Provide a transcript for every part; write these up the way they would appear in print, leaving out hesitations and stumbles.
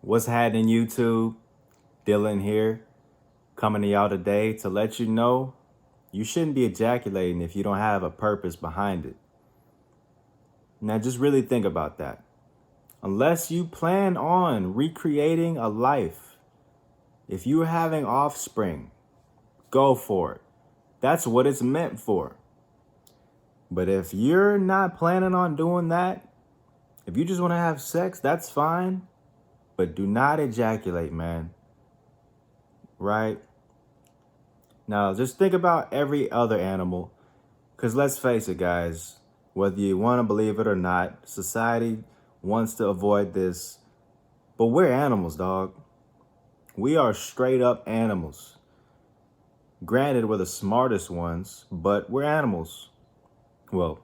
What's happening, YouTube? Dylan here, coming to y'all today to let you know you shouldn't be ejaculating if you don't have a purpose behind it. Now, just really think about that. Unless you plan on recreating a life, if you're having offspring, go for it. That's what it's meant for. But if you're not planning on doing that, if you just want to have sex, that's fine. But do not ejaculate, man. Right? Now, just think about every other animal. Because let's face it, guys, whether you want to believe it or not, society wants to avoid this. But we're animals, dog. We are straight up animals. Granted, we're the smartest ones, but we're animals. Well,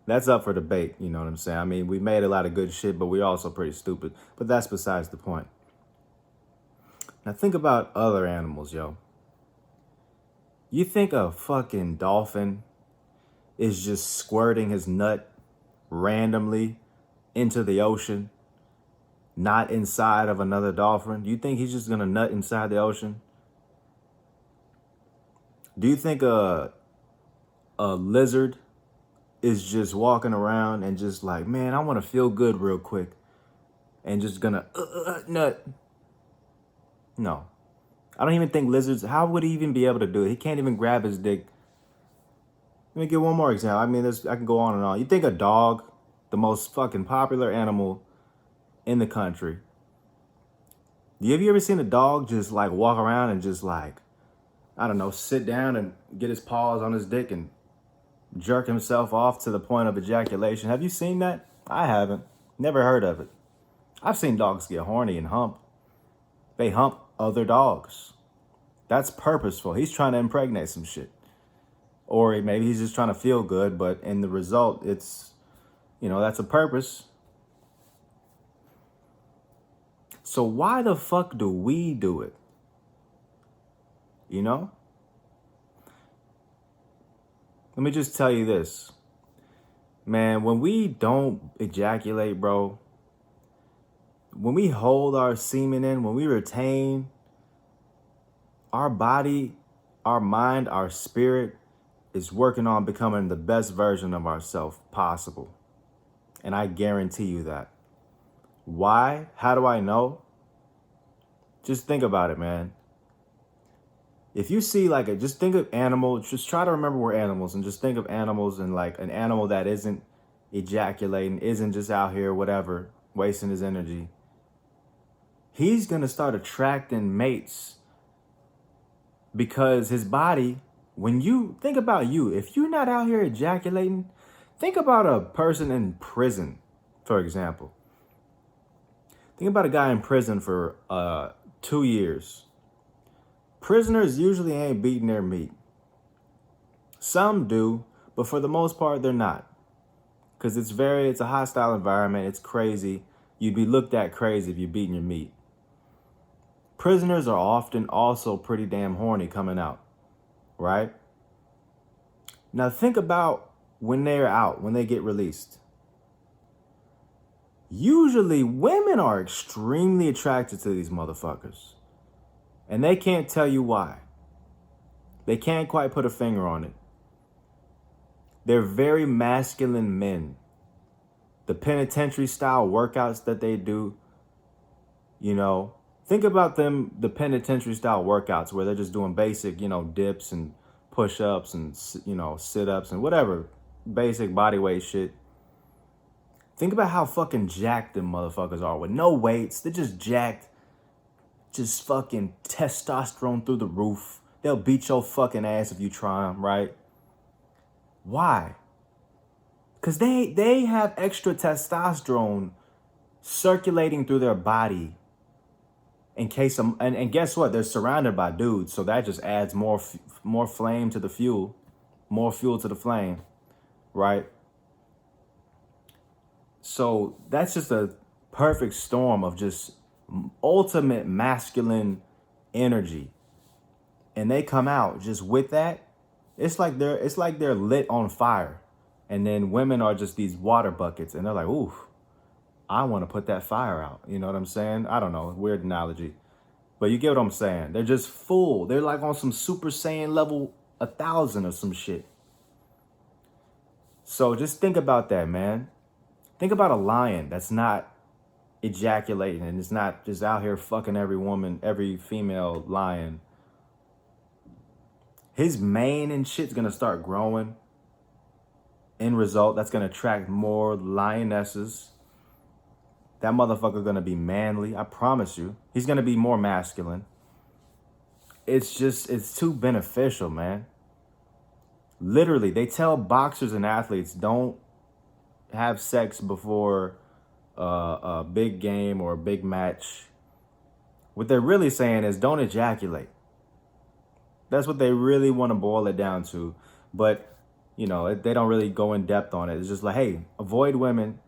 that's up for debate, you know what I'm saying? I mean, we made a lot of good shit, but we're also pretty stupid. But that's besides the point. Now think about other animals, yo. You think a fucking dolphin is just squirting his nut randomly into the ocean, not inside of another dolphin? Do you think he's just gonna nut inside the ocean? Do you think a lizard is just walking around and just like, man, I want to feel good real quick and just gonna nut? No. I don't even think lizards, how would he even be able to do it? He can't even grab his dick. Let me give one more example. I mean, I can go on and on. You think a dog, the most fucking popular animal in the country, have you ever seen a dog just like walk around and just like, I don't know, sit down and get his paws on his dick and jerk himself off to the point of ejaculation? Have you seen that? I haven't. Never heard of it. I've seen dogs get horny and hump. They hump other dogs. That's purposeful. He's trying to impregnate some shit. Or maybe he's just trying to feel good, but in the result, it's, that's a purpose. So why the fuck do we do it? Let me just tell you this. Man, when we don't ejaculate, bro, when we hold our semen in, when we retain, our body, our mind, our spirit is working on becoming the best version of ourselves possible. And I guarantee you that. Why? How do I know? Just think about it, man. If you see just think of animals, just try to remember we're animals and just think of animals and like an animal that isn't ejaculating, isn't just out here, whatever, wasting his energy. He's going to start attracting mates because his body, when you think about if you're not out here ejaculating, think about a person in prison, for example. Think about a guy in prison for 2 years. Prisoners usually ain't beating their meat. Some do, but for the most part, they're not. Because it's a hostile environment. It's crazy. You'd be looked at crazy if you're beating your meat. Prisoners are often also pretty damn horny coming out, right? Now think about when they're out, when they get released. Usually women are extremely attracted to these motherfuckers. And they can't tell you why. They can't quite put a finger on it. They're very masculine men. The penitentiary style workouts that they do, think about them, the penitentiary style workouts where they're just doing basic, dips and push-ups and, sit-ups and whatever, basic body weight shit. Think about how fucking jacked them motherfuckers are with no weights. They're just jacked. Just fucking testosterone through the roof. They'll beat your fucking ass if you try them, right? Why? Because they have extra testosterone circulating through their body in case and guess what? They're surrounded by dudes, so that just adds more flame to the fuel, more fuel to the flame, right? So that's just a perfect storm of just ultimate masculine energy, and they come out just with that. It's like they're lit on fire, and then women are just these water buckets, and they're like, ooh, I want to put that fire out. You know what I'm saying? I don't know. Weird analogy. But you get what I'm saying. They're just full. They're like on some Super Saiyan level 1,000 or some shit. So just think about that, man. Think about a lion that's not ejaculating and it's not just out here fucking every woman, every female lion. His mane and shit's gonna start growing. End result, that's gonna attract more lionesses. That motherfucker gonna be manly, I promise you. He's gonna be more masculine. It's too beneficial, man. Literally, they tell boxers and athletes don't have sex before a big game or a big match. What they're really saying is don't ejaculate. That's what they really want to boil it down to. But, you know, they don't really go in depth on it. It's just like, hey, avoid women.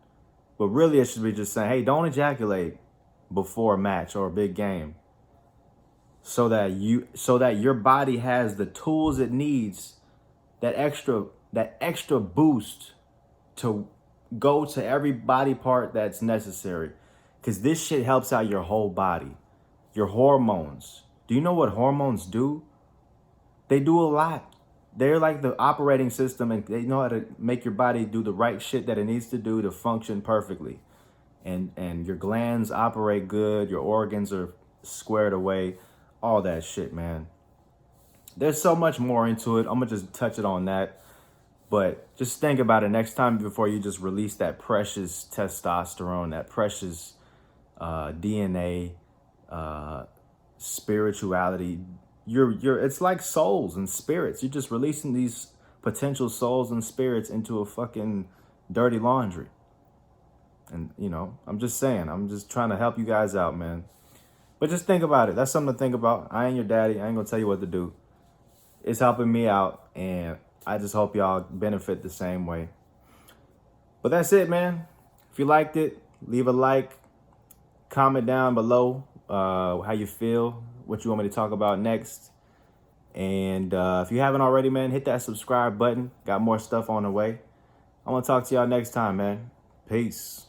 But really, it should be just saying, hey, don't ejaculate before a match or a big game. So that your body has the tools it needs, that extra boost to go to every body part that's necessary. Because this shit helps out your whole body. Your hormones. Do you know what hormones do? They do a lot. They're like the operating system, and they know how to make your body do the right shit that it needs to do to function perfectly. And your glands operate good. Your organs are squared away. All that shit, man. There's so much more into it. I'm going to just touch it on that. But just think about it next time before you just release that precious testosterone, that precious DNA, spirituality. It's like souls and spirits. You're just releasing these potential souls and spirits into a fucking dirty laundry. And, you know, I'm just saying, I'm just trying to help you guys out, man. But just think about it. That's something to think about. I ain't your daddy. I ain't going to tell you what to do. It's helping me out, and I just hope y'all benefit the same way. But that's it, man. If you liked it, leave a like. Comment down below how you feel, what you want me to talk about next. And if you haven't already, man, hit that subscribe button. Got more stuff on the way. I'm going to talk to y'all next time, man. Peace.